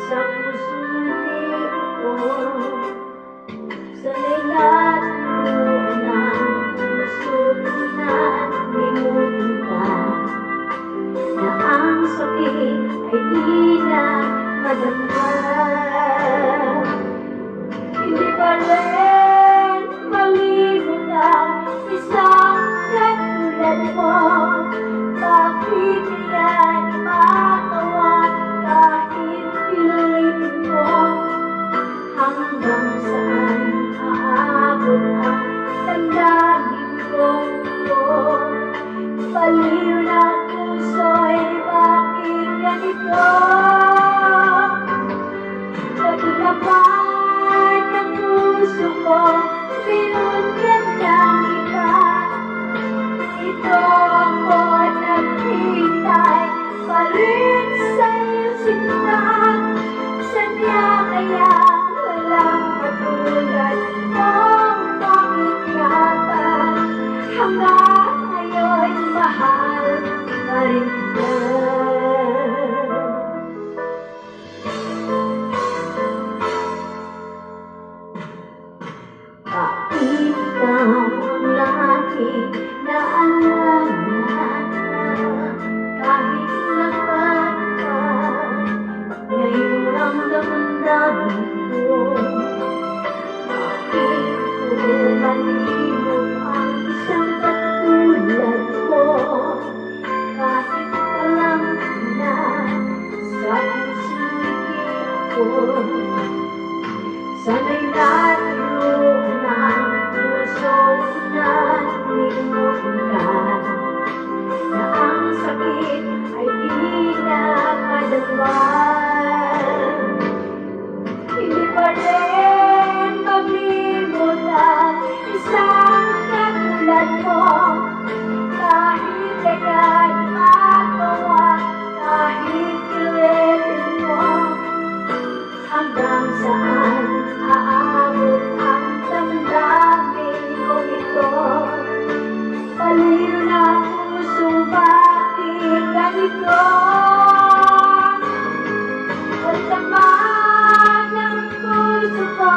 sa puso't ko. Sana'y naturuan ng masununan, limutin ka na ang sakit ay di na madama. Hindi pa rin malimot ang isang katulad mo. Bakit yan matawa kahit pilitin mo? Hanggang saan aabot ang damdamin kong ito? Baliw na puso'y bakit ganito? Paglapan ng puso ko, binunyan ng iba. Ito ako naghihintay pa rin sa iyong sinta. Sadya kaya walang katulad mong bakit yata hanggang ngayon mahal pa rin kita. Bakit ikaw ang lagi na alala kahit naman pa ngayon ang damdamin ko? Bakit ko malimot ang isang katulad mo? Kahit alam ko na sa puso't ko, sana'y naturuan ng masununan, limutin ka na ang sakit ay di na madama. Hindi pa rin maglimot ang isang katulad mo. Kahit kaya'y matawa, kahit pilitin mo. Hanggang saan aabot ang damdamin ko ito? Baliw na puso, bakit ganito? Paglaman ng puso ko,